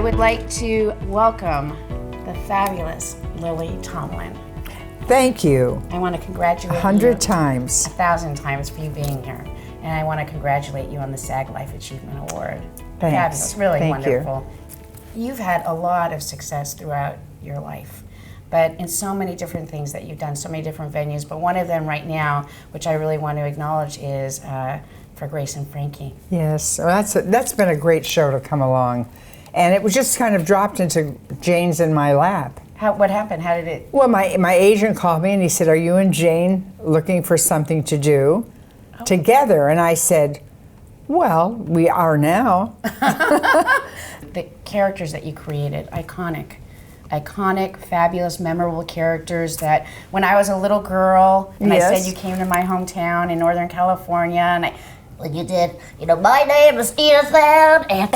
would like to welcome the fabulous Lily Tomlin. Thank you. I want to congratulate 100 you times. 1,000 times for you being here. And I want to congratulate you on the SAG Life Achievement Award. Thanks. Fabulous, really Thank wonderful. You've had a lot of success throughout your life, but in so many different things that you've done, so many different venues. But one of them right now, which I really want to acknowledge, is for Grace and Frankie. Yes, well, that's been a great show to come along. And it was just kind of dropped into Jane's in my lap. What happened? How did it? Well, my agent called me and he said, "Are you and Jane looking for something to do together?" And I said, "Well, we are now." The characters that you created, iconic, fabulous, memorable characters that when I was a little girl and I said you came to my hometown in Northern California and when you did, my name is Edith and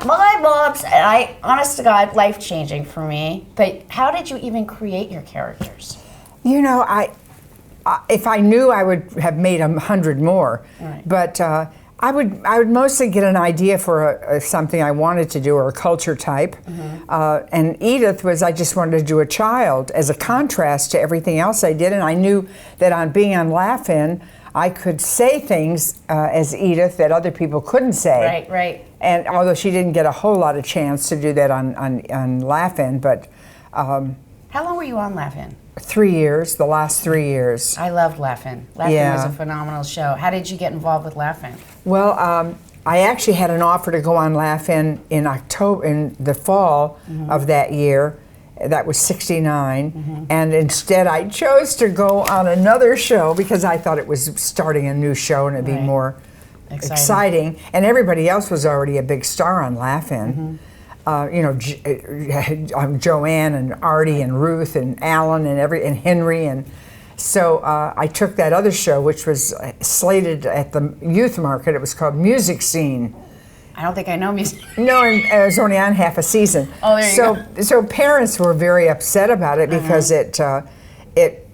my mom's, and honest to God, life-changing for me. But how did you even create your characters? If I knew, I would have made 100 more. Right. But I would mostly get an idea for something I wanted to do, or a culture type. Mm-hmm. And Edith I just wanted to do a child as a contrast to everything else I did. And I knew that on being on Laugh-In, I could say things as Edith that other people couldn't say. Right, right. And although she didn't get a whole lot of chance to do that on Laugh-In, but... how long were you on Laugh-In? 3 years, the last 3 years. I loved Laugh-In. Laugh-In was a phenomenal show. How did you get involved with Laugh-In? Well, I actually had an offer to go on Laugh-In in October, in the fall of that year. That was '69, and instead I chose to go on another show because I thought it was starting a new show and it'd be more exciting. And everybody else was already a big star on Laugh-In. Joanne and Artie and Ruth and Alan and Henry, and so I took that other show, which was slated at the Youth Market. It was called Music Scene. I don't think I know music. No, and it was only on half a season. Oh, there you go. So parents were very upset about it because it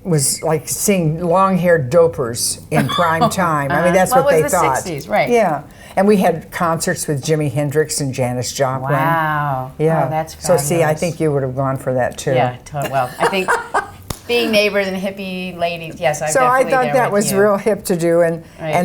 was like seeing long-haired dopers in prime time. I mean, that's what they thought. It was the 60s, right. Yeah. And we had concerts with JimiHendrix and Janis Joplin. Wow. Yeah. Oh, that's so fabulous. see, I think you would have gone for that too. Yeah, well, I think being neighbors and hippie ladies, yes, I'm so definitely I thought there that with was you. real hip to do, and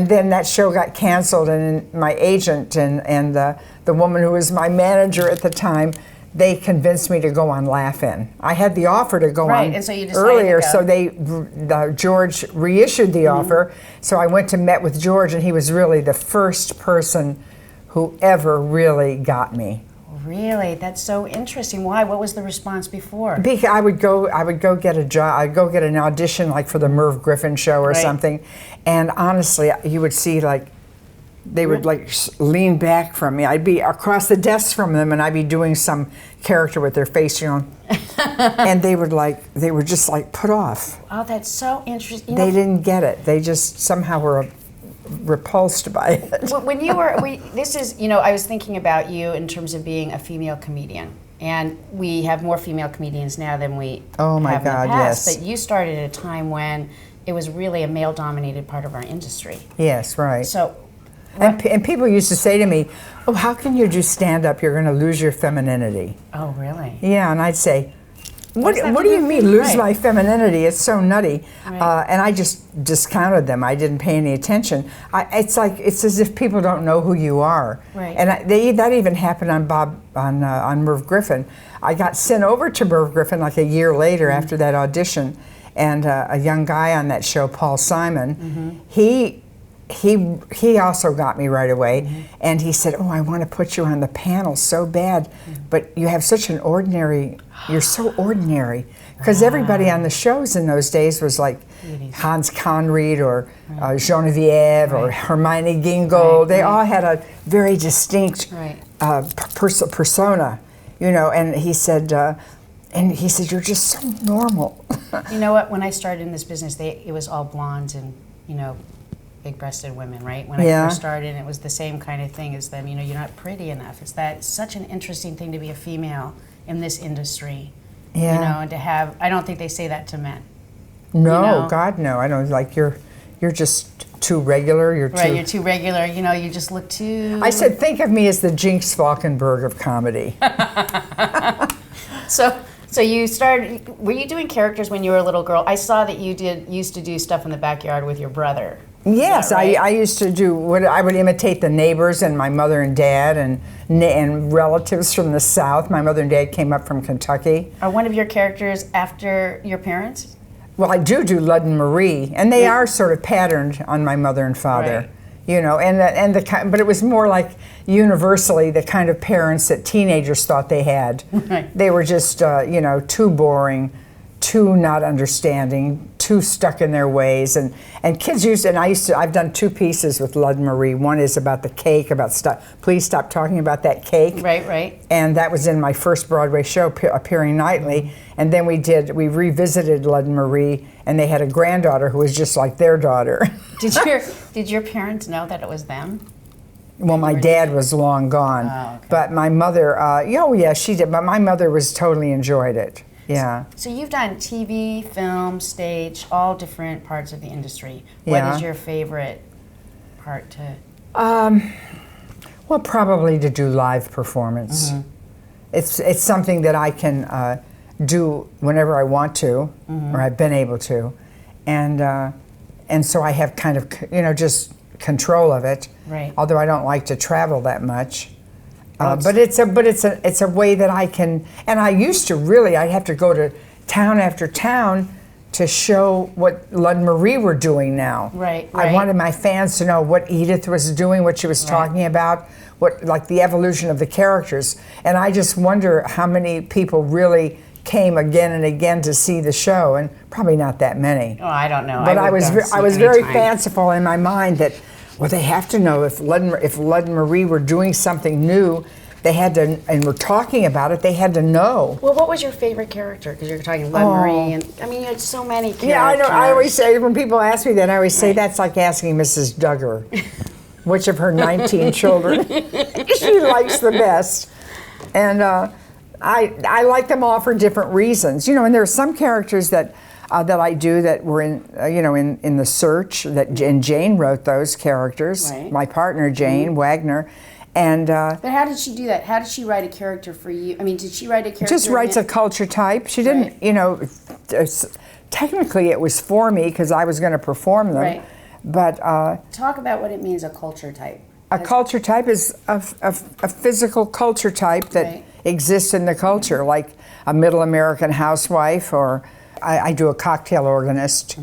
then that show got canceled, and my agent and the woman who was my manager at the time, they convinced me to go on Laugh-In. I had the offer to go on and so you decided earlier, to go. so George reissued the offer. So I went to met with George, and he was really the first person who ever really got me. Really, that's so interesting. Why? What was the response before? Because I would go get a job. I'd go get an audition, like for the Merv Griffin show or something, and honestly, you would see they would lean back from me. I'd be across the desk from them, and I'd be doing some character with their face, and they were just put off. Oh, that's so interesting. They didn't get it. They just somehow were repulsed by it. When you were, I was thinking about you in terms of being a female comedian, and we have more female comedians now than we have in the past. Yes. But you started at a time when it was really a male-dominated part of our industry. Yes, right. So, and people used to say to me, "Oh, how can you do stand-up? You're going to lose your femininity." Oh, really? Yeah, and I'd say, What do you mean, lose my femininity? It's so nutty. Right. And I just discounted them. I didn't pay any attention. It's as if people don't know who you are. Right. And that even happened on Merv Griffin. I got sent over to Merv Griffin a year later after that audition, and a young guy on that show, Paul Simon, he also got me right away, and he said, "Oh, I want to put you on the panel so bad, but you have such an you're so ordinary." Because everybody on the shows in those days was like Hans Conried or Genevieve or Hermione Gingold. They all had a very distinct persona, and he said, "You're just so normal." You know what? When I started in this business, it was all blondes and big-breasted women, right? When I first started, it was the same kind of thing as them. You're not pretty enough. It's such an interesting thing to be a female in this industry. Yeah. And to have, I don't think they say that to men. No, God, no. I don't you're just too regular. You're Right, too, you're too regular. You know, you just look too... I said, think of me as the Jinx Falkenberg of comedy. So you started, were you doing characters when you were a little girl? I saw that you used to do stuff in the backyard with your brother. Yes, right? I used to do, I would imitate the neighbors and my mother and dad and relatives from the South. My mother and dad came up from Kentucky. Are one of your characters after your parents? Well, I do Lud and Marie, and they are sort of patterned on my mother and father. Right. You know, but it was more like universally the kind of parents that teenagers thought they had. Right. They were just, you know, too boring, too not understanding, too stuck in their ways, and kids I've done 2 pieces with Lud and Marie. One is about the cake, please stop talking about that cake. Right. And that was in my first Broadway show, appearing nightly. And then we revisited Lud and Marie, and they had a granddaughter who was just like their daughter. Did your parents know that it was them? Well, my dad was long gone, okay. But my mother, oh yeah, she did. But my mother totally enjoyed it. Yeah. So you've done TV, film, stage, all different parts of the industry. What is your favorite part to? Well, probably to do live performance. Mm-hmm. It's something that I can do whenever I want to, or I've been able to, and so I have kind of, you know, just control of it. Right. Although I don't like to travel that much. But it's a way that I can, and I used to really, I'd have to go to town after town to show what Lud and Marie were doing now. Right. I wanted my fans to know what Edith was doing, what she was talking about, like the evolution of the characters. And I just wonder how many people really came again and again to see the show, and probably not that many. Oh, I don't know. But I was very fanciful in my mind that, well, they have to know if Lud and Marie were doing something new, they had to, and were talking about it, they had to know. Well, what was your favorite character? Because you're talking Lud and Marie, and I mean, you had so many characters. Yeah, I know. I always say, when people ask me that, I always say that's like asking Mrs. Duggar which of her 19 children she likes the best. And I like them all for different reasons. You know, and there are some characters that I do that were in The Search, and Jane wrote those characters. Right. My partner Jane Wagner, and. But how did she do that? How did she write a character for you? I mean, did she write a character? Just writes a culture type. She didn't, you know. Technically, it was for me because I was going to perform them. Right. But talk about what it means, a culture type. A culture type is a physical culture type that exists in the culture, like a middle American housewife, or I do a cocktail organist.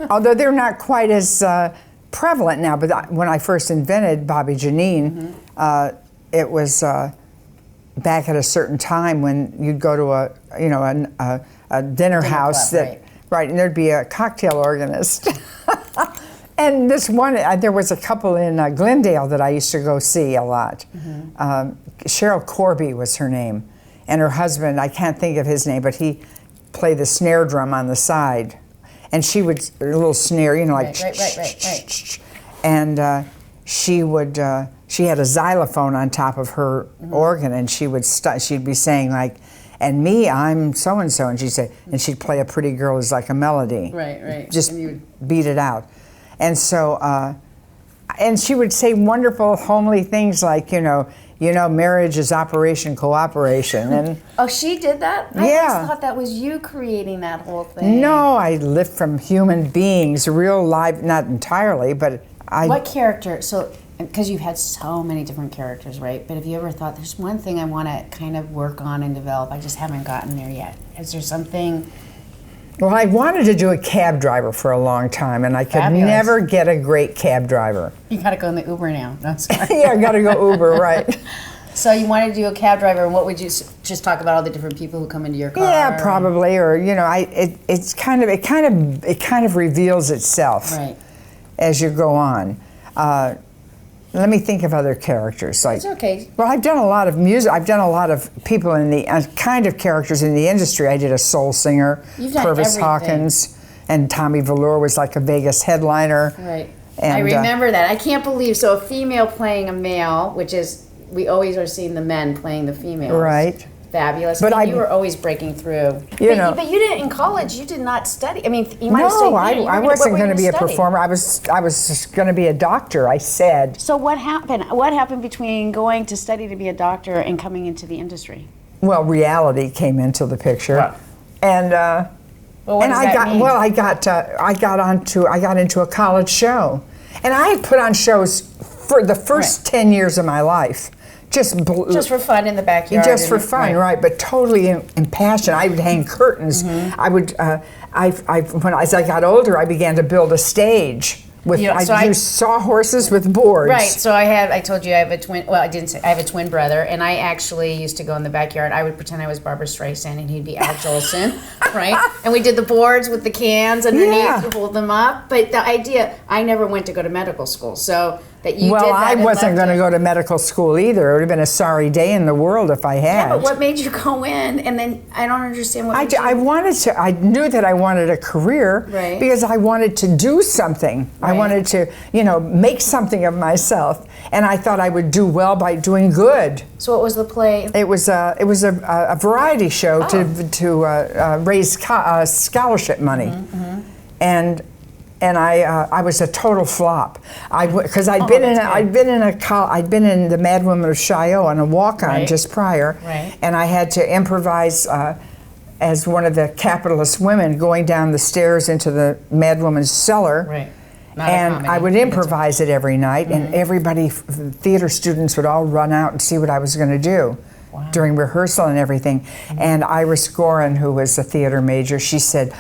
Although they're not quite as prevalent now, but when I first invented Bobbie Jeanine, it was back at a certain time when you'd go to a dinner house club, and there'd be a cocktail organist. And this one, there was a couple in Glendale that I used to go see a lot. Cheryl Corby was her name, and her husband, I can't think of his name, but he played the snare drum on the side, and she would, a little snare, you know, like right. And she had a xylophone on top of her organ, and she'd be saying like, and me, I'm so and so, and she'd say, and she'd play a pretty girl as like a melody, just beat it out. And so, and she would say wonderful, homely things like, you know, marriage is Operation Cooperation. And oh, she did that? I always thought that was you creating that whole thing. No, I lift from human beings, real life, not entirely, but I. What character? So, because you've had so many different characters, right? But have you ever thought, there's one thing I want to kind of work on and develop, I just haven't gotten there yet? Is there something? Well, I wanted to do a cab driver for a long time, and I could never get a great cab driver. You got to go in the Uber now. No, sorry. Yeah, I got to go Uber, right. So you wanted to do a cab driver, and what would you just talk about all the different people who come into your car? Yeah, probably, or you know, it kind of reveals itself as you go on. Let me think of other characters. Like, it's okay. Well, I've done a lot of music. I've done a lot of people in the kind of characters in the industry. I did a soul singer, Purvis Hawkins, and Tommy Velour was like a Vegas headliner. Right. And, I remember that. I can't believe, so a female playing a male, which is, we always are seeing the men playing the females. Right. fabulous. But you were always breaking through. But you didn't in college. You did not study. I mean, you might have studied. No, I wasn't going to be a performer. I was just going to be a doctor. I said. So what happened? What happened between going to study to be a doctor and coming into the industry? Well, reality came into the picture, wow. and what does that mean? Well, I got into a college show, and I had put on shows for the first 10 years of my life. Just for fun in the backyard. Just for fun, right? But totally impassioned. I would hang curtains. I would. As I got older, I began to build a stage. I used sawhorses with boards. Right. So I told you I have a twin. Well, I didn't say I have a twin brother, and I actually used to go in the backyard. I would pretend I was Barbara Streisand, and he'd be Al Jolson, right? And we did the boards with the cans underneath to hold them up. But the idea, I never went to go to medical school, so that you did that. Well, I wasn't going to go to medical school either. It would have been a sorry day in the world if I had. Yeah, but what made you go in? And then I don't understand what. I wanted to. I knew that I wanted a career because I wanted to do something. Right. I wanted to, make something of myself, and I thought I would do well by doing good. So what was the play? It was a variety show to raise scholarship money, and I was a total flop. Because I'd been in the Mad Woman of Chaillot on a walk-on just prior, and I had to improvise as one of the capitalist women going down the stairs into the Mad Woman's cellar. Right. And I would improvise it every night, and everybody, theater students would all run out and see what I was going to do during rehearsal and everything. And Iris Gorin, who was a theater major, she said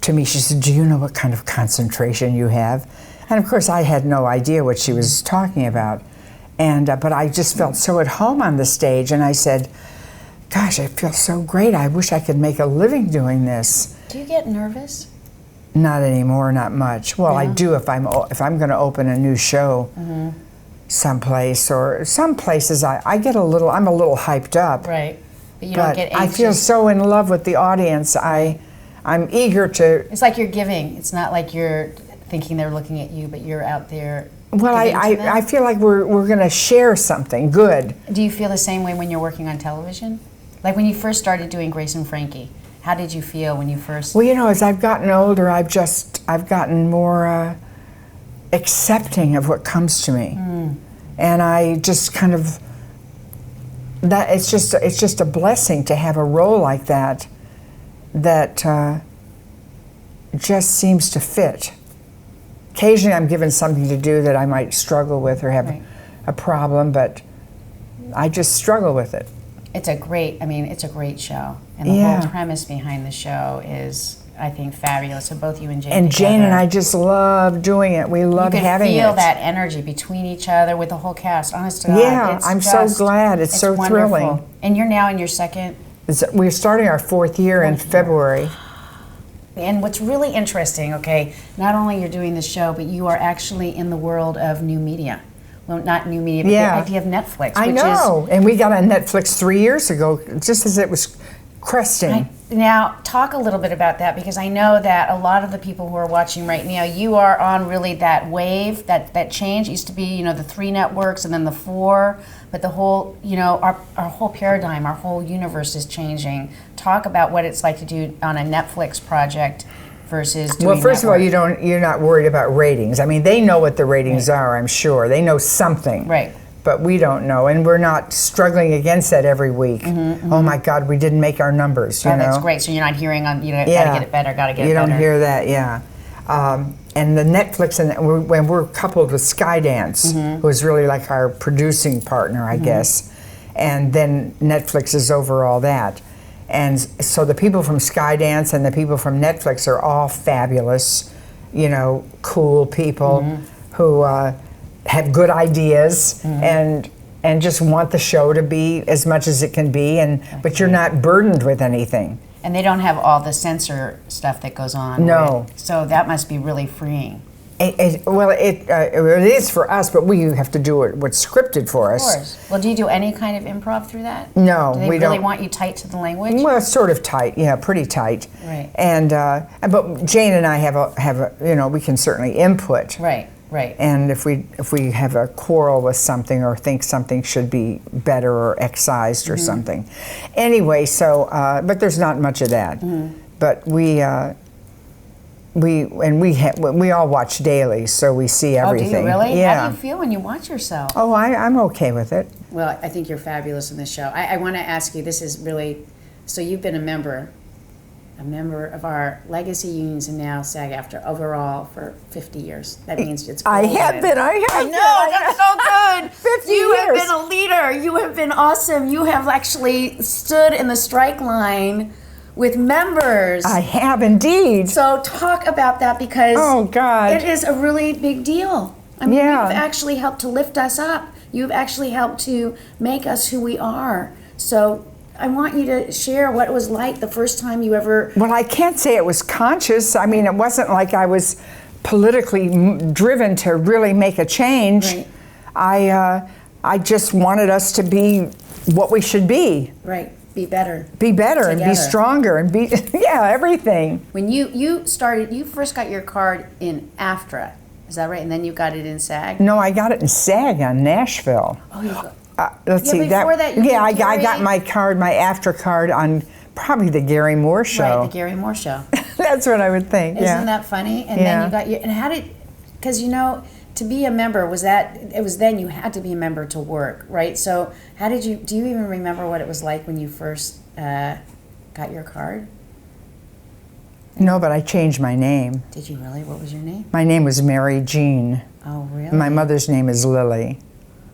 to me, do you know what kind of concentration you have? And of course, I had no idea what she was talking about. And but I just felt so at home on the stage, and I said, gosh, I feel so great. I wish I could make a living doing this. Do you get nervous? Not anymore, not much. Well, I do if I'm going to open a new show someplace, or some places I'm a little hyped up. Right, but you don't get anxious. I feel so in love with the audience. I'm eager to. It's like you're giving. It's not like you're thinking they're looking at you, but you're out there. Well, I feel like we're going to share something good. Do you feel the same way when you're working on television? Like when you first started doing Grace and Frankie, how did you feel when you first? Well, as I've gotten older, I've gotten more accepting of what comes to me, and I just kind of it's just a blessing to have a role like that just seems to fit. Occasionally, I'm given something to do that I might struggle with or have a problem, but I just struggle with it. It's a great show, and the whole premise behind the show is, I think, fabulous. So both you and Jane. And Jane and I just love doing it. We love having it. You can feel that energy between each other with the whole cast. Honest to God, yeah, I'm so glad. It's so wonderful. Thrilling. And you're now in your second. We're starting our 4th year in February. And what's really interesting, not only you're doing the show, but you are actually in the world of new media. Well, not new media, but the idea of Netflix. I know, and we got on Netflix 3 years ago, just as it was cresting. Now, talk a little bit about that, because I know that a lot of the people who are watching right now, you are on really that wave, that change. It used to be, the 3 networks and then the 4, but the whole, our whole paradigm, our whole universe is changing. Talk about what it's like to do on a Netflix project versus doing first of all, you're not worried about ratings. I mean, they know what the ratings are, I'm sure. They know something. Right. But we don't know, and we're not struggling against that every week. Oh my God, we didn't make our numbers, That's great. So you're not hearing on, gotta get it better, gotta get it better. You don't hear that, and the Netflix, when we're coupled with Skydance, who is really like our producing partner, I guess, and then Netflix is over all that. And so the people from Skydance and the people from Netflix are all fabulous, cool people who have good ideas and just want the show to be as much as it can be, but you're not burdened with anything. And they don't have all the censor stuff that goes on. No. So that must be really freeing. It is for us, but we have to do what's scripted for us. Of course. Well, do you do any kind of improv through that? No, do they really want you tight to the language? Well, it's sort of tight, pretty tight. Right. And but Jane and I have a we can certainly input. Right. Right. And if we have a quarrel with something or think something should be better or excised or something. Anyway, so but there's not much of that. But we all watch daily, so we see everything. Oh, do you really? Yeah. How do you feel when you watch yourself? Oh, I'm okay with it. Well, I think you're fabulous in this show. I want to ask you, this is really, so you've been a member of our legacy unions and now SAG-AFTRA overall for 50 years. That means it's I have been. No, that's so good. 50 You have years. been a leader. You have been awesome. You have actually stood in the strike line with members. I have indeed. So talk about that, because Oh, God. it is a really big deal. I mean, Yeah. you've actually helped to lift us up. You've actually helped to make us who we are. So I want you to share what it was like the first time you ever. Well, I can't say it was conscious. I mean, it wasn't like I was politically driven to really make a change. Right. I just wanted us to be what we should be. Right. Be better. Be better and be Together. stronger and be, yeah, everything. When you first got your card in AFTRA, is that right? And then you got it in SAG? No, I got it in SAG on Nashville. Oh, you got. Let's see. before that, you yeah, did I got Gary? my card, my AFTRA card on probably the Gary Moore show. Right, the Gary Moore show. That's what I would think. Isn't that funny? And then you got your, and how did, because to be a member, it was then you had to be a member to work, right? So how did do you even remember what it was like when you first got your card? No, but I changed my name. Did you really? What was your name? My name was Mary Jean. Oh, really? My mother's name is Lily.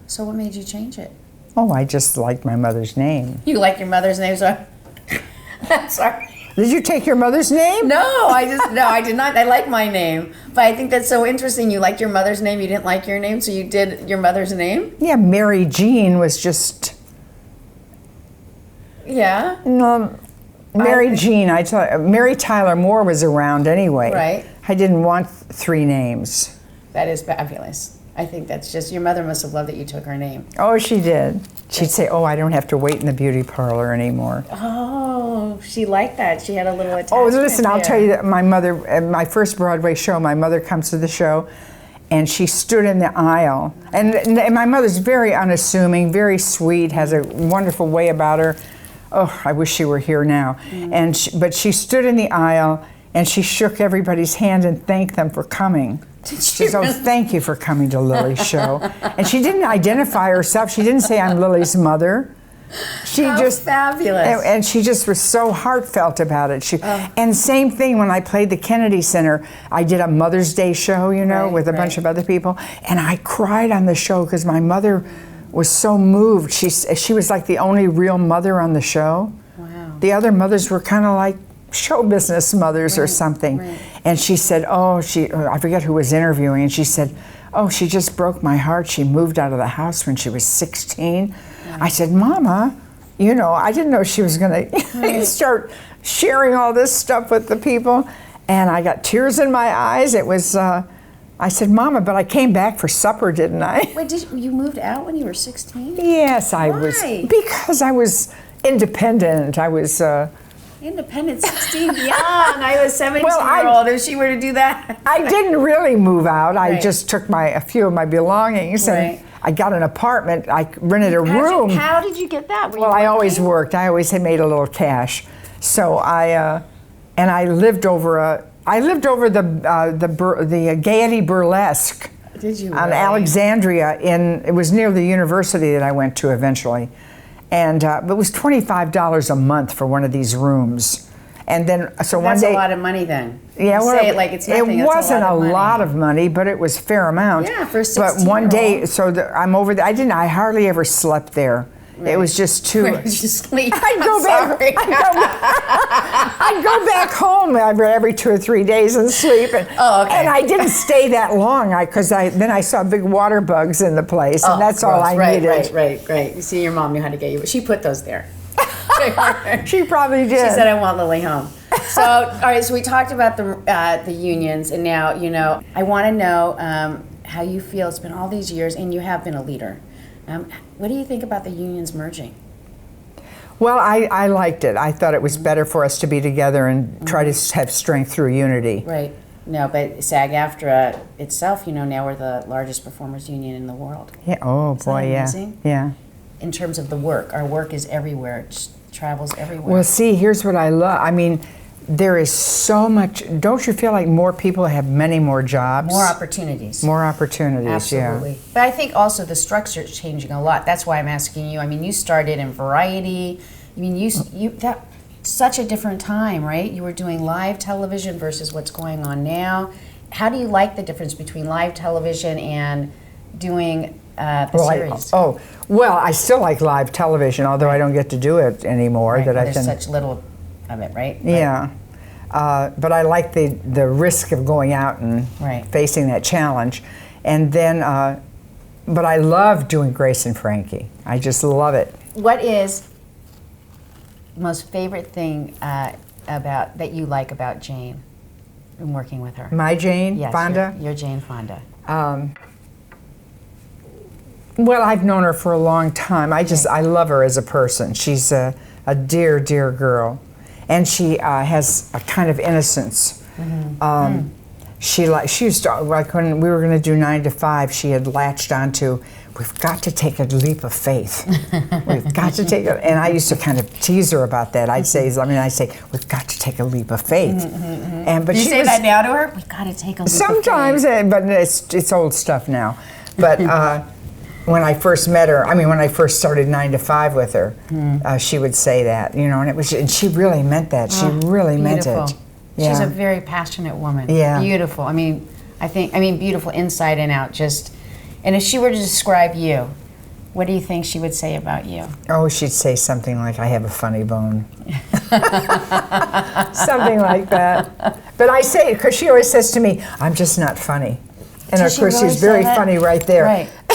So what made you change it? Oh, I just liked my mother's name. You like your mother's name, so sorry. Did you take your mother's name? No, I did not. I like my name, but I think that's so interesting. You liked your mother's name. You didn't like your name, so you did your mother's name. Yeah, Mary Jean was just. Yeah. No, Mary Jean. Mary Tyler Moore was around anyway. Right. I didn't want 3 names. That is fabulous. I think that's just, your mother must have loved that you took her name. Oh, she did. She'd say, "Oh, I don't have to wait in the beauty parlor anymore." Oh, she liked that. She had a little attachment. Oh, listen, I'll there. tell you that my mother, at my first Broadway show, my mother comes to the show, and she stood in the aisle. And my mother's very unassuming, very sweet, has a wonderful way about her. Oh, I wish she were here now. But she stood in the aisle, and she shook everybody's hand and thanked them for coming. She says, "Oh, thank you for coming to Lily's show." And she didn't identify herself. She didn't say, "I'm Lily's mother." She How just fabulous. and she just was so heartfelt about it. And same thing when I played the Kennedy Center. I did a Mother's Day show, with a bunch of other people, and I cried on the show because my mother was so moved. She was like the only real mother on the show. Wow. The other mothers were kind of like show business mothers or something. Right. And she said, I forget who was interviewing, and she said, "Oh, she just broke my heart. She moved out of the house when she was 16. I said, "Mama, I didn't know she was going to start sharing all this stuff with the people." And I got tears in my eyes. It was, I said, "Mama, but I came back for supper, didn't I?" Wait, you moved out when you were 16? Yes, I was. Why? Because I was independent. I was... Independent, 16, beyond. I was 17-year-old. Well, if she were to do that. I didn't really move out. I Right. just took a few of my belongings and Right. I got an apartment. I rented a room. How did you get that? Were Well, you I always working? worked. I always had made a little cash. So I lived over the Gaiety Burlesque Did you on really? Alexandria. It was near the university that I went to eventually, and it was $25 a month for one of these rooms. And then, so one That's day, a lot of money then. yeah, You well, say it like it's nothing. it That's wasn't a money. lot of money, but it was a fair amount. Yeah, for a But one day, 16-year-old. I'm over there. I hardly ever slept there. It was just too. Where did you sleep? I'd go I'm back. sorry. I'd go back home every 2 or 3 days and sleep. And, Oh, okay. And I didn't stay that long because then I saw big water bugs in the place, and that's all I right, needed. Right. You see, your mom knew how to get you. She put those there. She probably did. She said, "I want Lily home." So, all right. So we talked about the unions, and now I want to know how you feel. It's been all these years, and you have been a leader. What do you think about the unions merging? Well, I liked it. I thought it was better for us to be together and try to have strength through unity. Right. No, but SAG-AFTRA itself, now we're the largest performers union in the world. Yeah. Oh boy, yeah. Amazing? Yeah. In terms of the work, our work is everywhere. It just travels everywhere. Well, see, here's what I love. I mean, there is so much. Don't you feel like more people have many more jobs? More opportunities. More opportunities, Absolutely. yeah. But I think also the structure is changing a lot. That's why I'm asking you. I mean, you started in Variety. I mean, that such a different time, right? You were doing live television versus what's going on now. How do you like the difference between live television and doing the series? Well, I still like live television, although I don't get to do it anymore. Right, that I there's can. such little of it, right? Yeah. But I like the risk of going out and facing that challenge. And then, but I love doing Grace and Frankie. I just love it. What is the most favorite thing that you like about Jane and working with her? My Jane? Yes, Fonda? Your Jane Fonda. Well, I've known her for a long time. I love her as a person. She's a dear, dear girl. And she has a kind of innocence. She used to, like when we were going to do 9 to 5, she had latched onto, we've got to take a leap of faith. We've got to take it. And I used to kind of tease her about that. I'd say, we've got to take a leap of faith. But you say that now to her? We've got to take a leap sometimes, of faith. But it's old stuff now. But when I first met her, when I first started 9 to 5 with her, she would say that, and she really meant that. She really meant it. Yeah. She's a very passionate woman. Yeah. Beautiful. Beautiful inside and out. And if she were to describe you, what do you think she would say about you? Oh, she'd say something like, I have a funny bone. Something like that. But I say it because she always says to me, I'm just not funny. And of course, she's very funny right there.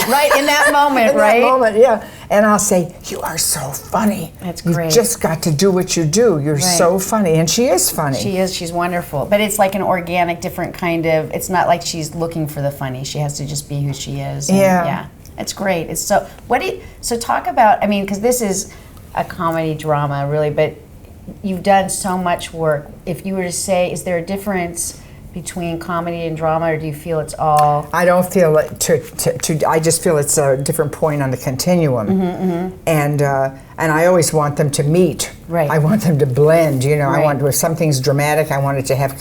Right, in that moment, in right? that moment, yeah. And I'll say, you are so funny. That's great. You've just got to do what you do. You're so funny. And she is funny. She is. She's wonderful. But it's like an organic, different kind of, it's not like she's looking for the funny. She has to just be who she is. And yeah. It's great. It's so talk about, because this is a comedy drama, really, but you've done so much work. If you were to say, is there a difference between comedy and drama, or do you feel it's all? I don't feel it. I just feel it's a different point on the continuum, and I always want them to meet. Right. I want them to blend. I want, if something's dramatic, I want it to have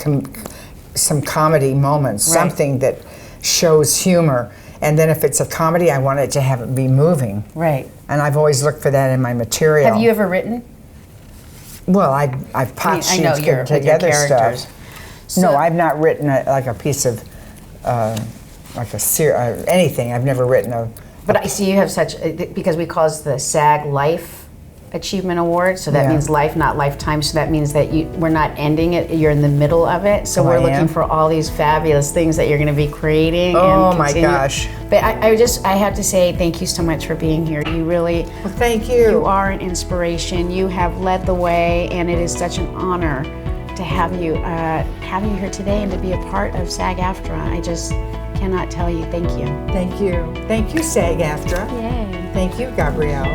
some comedy moments, something that shows humor, and then if it's a comedy, I want it to have it be moving. Right. And I've always looked for that in my material. Have you ever written? Well, I've pot sheets, I know your together characters. stuff. No, I've not written like a piece of, anything. I've never written a. But I see you have because we call it the SAG Life Achievement Award, so that means life, not lifetime. So that means that we're not ending it; you're in the middle of it. So we're looking for all these fabulous things that you're going to be creating. Oh my gosh! But I have to say thank you so much for being here. You really. Well, thank you. You are an inspiration. You have led the way, and it is such an honor to have you here today and to be a part of SAG-AFTRA. I just cannot tell you thank you. Thank you. Thank you, SAG-AFTRA. Yay. Thank you, Gabrielle.